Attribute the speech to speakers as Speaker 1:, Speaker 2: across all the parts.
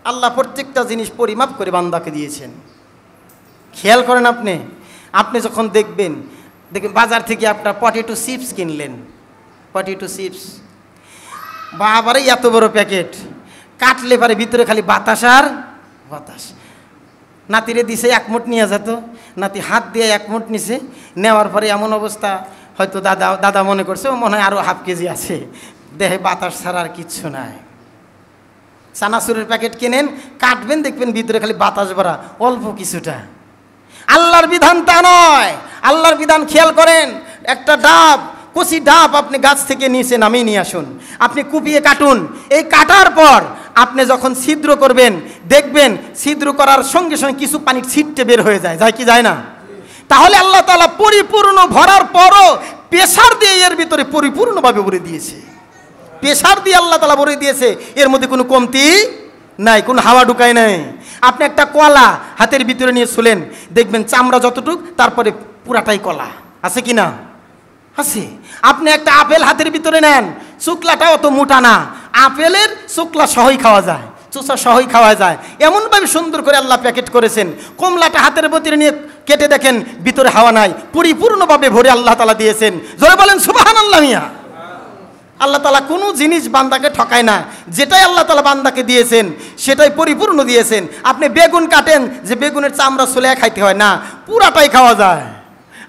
Speaker 1: আল্লাহ প্রত্যেকটা জিনিস পরিমাপ করে বান্দাকে দিয়েছেন। খেয়াল করেন, আপনি যখন দেখবেন বাজার থেকে আপনার পটেটো চিপস কিনলেন, পটেটো চিপস বাবারে এত বড় প্যাকেট, কাটলে পারে ভিতরে খালি বাতাস আর বাতাস। নাতিরে দিছে এক মুঠ নিয়ে যেত, নাতি হাত দিয়ে এক মুঠ নিছে, নেওয়ার পরে এমন অবস্থা, হয়তো দাদা মনে করছে ও মনে হয় আরও হাফ কেজি আছে, দেহে বাতাস ছাড়া আর কিচ্ছু নাই। চানাচুরের প্যাকেট কিনেন, কাটবেন দেখবেন ভিতরে খালি বাতাস ভরা, অল্প কিছুটা। আল্লাহর বিধান তা নয়। আল্লাহর বিধান খেয়াল করেন, একটা ডাব, কচি ডাব আপনি গাছ থেকে নিচে নামিয়ে নিয়ে আসুন, আপনি কুপিয়ে কাটুন। এই কাটার পর আপনি যখন ছিদ্র করবেন, দেখবেন ছিদ্র করার সঙ্গে সঙ্গে কিছু পানির ছিটতে বের হয়ে যায়, যায় কি যায় না? তাহলে আল্লাহ তাআলা পরিপূর্ণ ভরার পরও প্রেসার দিয়ে এর ভিতরে পরিপূর্ণভাবে ভরে দিয়েছে। প্রেসার দিয়ে আল্লাহ তাআলা ভরে দিয়েছে, এর মধ্যে কোনো কমতি নাই, কোনো হাওয়া ঢুকায় নাই। আপনি একটা কলা হাতের ভিতরে নিয়ে শুলেন, দেখবেন চামড়া যতটুক, তারপরে পুরাটাই কলা, আছে কি না? আছে। আপনি একটা আপেল হাতের ভিতরে নেন, শুকলাটা অত মোটা না, আপেলের শুকলা সহই খাওয়া যায়, চোষা সহই খাওয়া যায়। এমনভাবে সুন্দর করে আল্লাহ প্যাকেট করেছেন। কমলাটা হাতের ভিতরে নিয়ে কেটে দেখেন ভিতরে হাওয়া নাই, পরিপূর্ণভাবে ভরে আল্লাহ তাআলা দিয়েছেন। জোরে বলেন সুবহানাল্লাহ। মিয়া, আল্লাহ তাআলা কোনো জিনিস বান্দাকে ঠকায় না, যেটাই আল্লাহ তাআলা বান্দাকে দিয়েছেন সেটাই পরিপূর্ণ দিয়েছেন। আপনি বেগুন কাটেন, যে বেগুনের চামড়া ছুলে খাইতে হয় না, পুরাটাই খাওয়া যায়।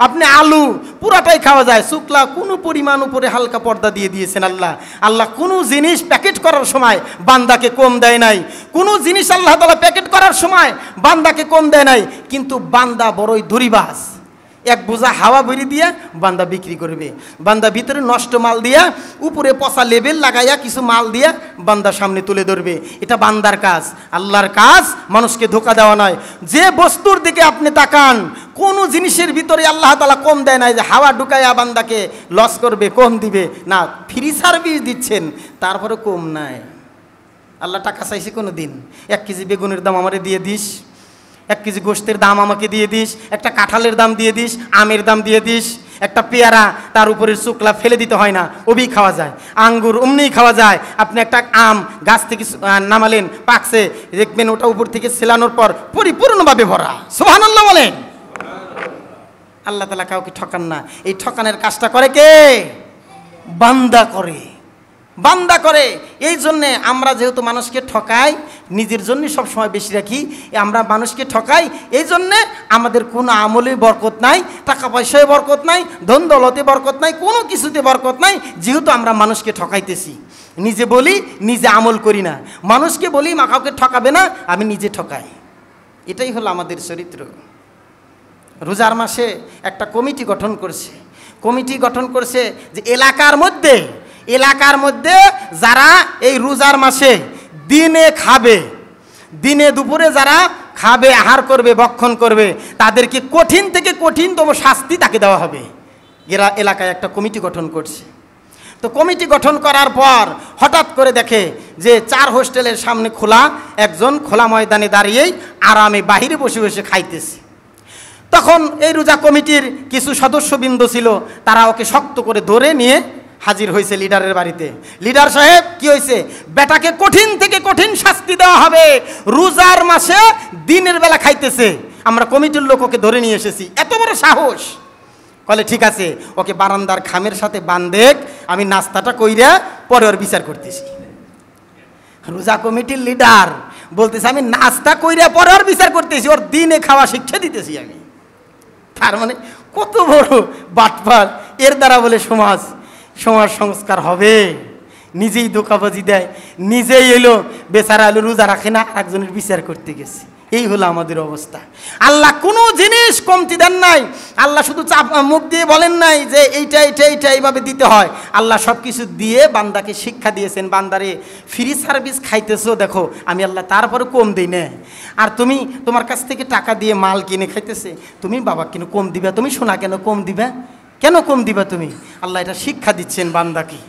Speaker 1: আপনি আলু পুরাটাই খাওয়া যায়, শুকলা কোনো পরিমাণ উপরে হালকা পর্দা দিয়ে দিয়েছেন আল্লাহ। আল্লাহ কোনো জিনিস প্যাকেট করার সময় বান্দাকে কম দেয় নাই, কোনো জিনিস আল্লাহ তাআলা প্যাকেট করার সময় বান্দাকে কম দেয় নাই। কিন্তু বান্দা বড়ই ধরিবাজ, এক বোঝা হাওয়া বেরিয়ে দিয়ে বান্দা বিক্রি করবে, বান্দা ভিতরে নষ্ট মাল দিয়া উপরে পচা লেবেল লাগাইয়া কিছু মাল দিয়া বান্দার সামনে তুলে ধরবে। এটা বান্দার কাজ। আল্লাহর কাজ মানুষকে ধোকা দেওয়া নয়। যে বস্তুর দিকে আপনি তাকান, কোনো জিনিসের ভিতরে আল্লাহ তাআলা কম দেয় নাই যে হাওয়া ঢুকাইয়া বান্দাকে লস করবে, কম দিবে না। ফ্রি সার্ভিস দিচ্ছেন, তারপরে কম নাই। আল্লাহ টাকা চাইছে কোনো দিন? 1 কেজি বেগুনের দাম আমারে দিয়ে দিস, 1 কেজি গোশতের দাম আমাকে দিয়ে দিস, একটা কাঁঠালের দাম দিয়ে দিস, আমের দাম দিয়ে দিস, একটা পেয়ারা তার উপরের শুকলা ফেলে দিতে হয় না, ওবি খাওয়া যায়। আঙ্গুর অমনিই খাওয়া যায়। আপনি একটা আম গাছ থেকে নামালেন, পাকছে, দেখবেন ওটা উপর থেকে ছেলানোর পর পরিপূর্ণভাবে ভরা। সুবহানাল্লাহ বলেন। আল্লাহ তাআলা কাউকে ঠকান না। এই ঠকানের কাজটা করে কে? বান্দা করে, বান্দা করে। এই জন্যে আমরা যেহেতু মানুষকে ঠকাই, নিজের জন্য সবসময় বেশি রাখি, আমরা মানুষকে ঠকাই, এই জন্যে আমাদের কোনো আমলে বরকত নাই, টাকা পয়সায় বরকত নাই, ধন দৌলতে বরকত নাই, কোনো কিছুতে বরকত নাই, যেহেতু আমরা মানুষকে ঠকাইতেছি। নিজে বলি, নিজে আমল করি না। মানুষকে বলি মা কাউকে ঠকাবে না, আমি নিজে ঠকাই। এটাই হলো আমাদের চরিত্র। রোজার মাসে একটা কমিটি গঠন করছে। কমিটি গঠন করছে যে এলাকার মধ্যে যারা এই রোজার মাসে দিনে খাবে, দিনে দুপুরে যারা খাবে, আহার করবে, ভক্ষণ করবে, তাদেরকে কঠিন থেকে কঠিনতম শাস্তি তাকে দেওয়া হবে। এরা এলাকায় একটা কমিটি গঠন করছে। তো কমিটি গঠন করার পর হঠাৎ করে দেখে যে 4 হোস্টেলের সামনে খোলা, একজন খোলা ময়দানে দাঁড়িয়েই আরামে বাহিরে বসে বসে খাইতেছে। তখন এই রোজা কমিটির কিছু সদস্যবৃন্দ ছিল, তারা ওকে শক্ত করে ধরে নিয়ে হাজির হয়েছে লিডারের বাড়িতে। লিডার সাহেব, কি হয়েছে? বেটাকে কঠিন থেকে কঠিন শাস্তি দেওয়া হবে, রোজার মাসে দিনের বেলা খাইতেছে, আমরা কমিটির লোক ওকে ধরে নিয়ে এসেছি, এত বড় সাহস। বলে ঠিক আছে, ওকে বারান্দার খামের সাথে বান্ধেক, আমি নাস্তাটা কইরা পরে ওর বিচার করতেছি। রোজা কমিটির লিডার বলতেছে আমি নাস্তা কইরা পরে ওর বিচার করতেছি, ওর দিনে খাওয়া শিক্ষা দিতেছি আমি। তার মানে কত বড় বাটপার! এর দ্বারা বলে সমাজ সংস্কার হবে? নিজেই ধোঁকাবাজি দেয়, নিজেই এলো বেচারা এলো রোজা রাখে না, একজনের বিচার করতে গেছে। এই হলো আমাদের অবস্থা। আল্লাহ কোনো জিনিস কমতি দেন নাই। আল্লাহ শুধু মুখ দিয়ে বলেন নাই যে এইটা এইভাবে দিতে হয়। আল্লাহ সব কিছু দিয়ে বান্দাকে শিক্ষা দিয়েছেন। বান্দারে ফ্রি সার্ভিস খাইতেছো, দেখো আমি আল্লাহ তারপরে কম দিই না। আর তুমি তোমার কাছ থেকে টাকা দিয়ে মাল কিনে খাইতেছে, তুমি বাবা কেন কম দিবা? তুমি শোনা কেন কম দিবা? কেন কম দিবা তুমি? আল্লাহ এটা শিক্ষা দিচ্ছেন বান্দাকে।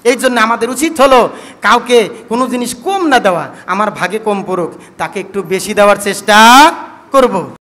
Speaker 1: এই জন্য আমাদের উচিত হলো কাউকে কোনো জিনিস কম না দেওয়া, আমার ভাগে কম পড়ুক, তাকে একটু বেশি দেওয়ার চেষ্টা করব।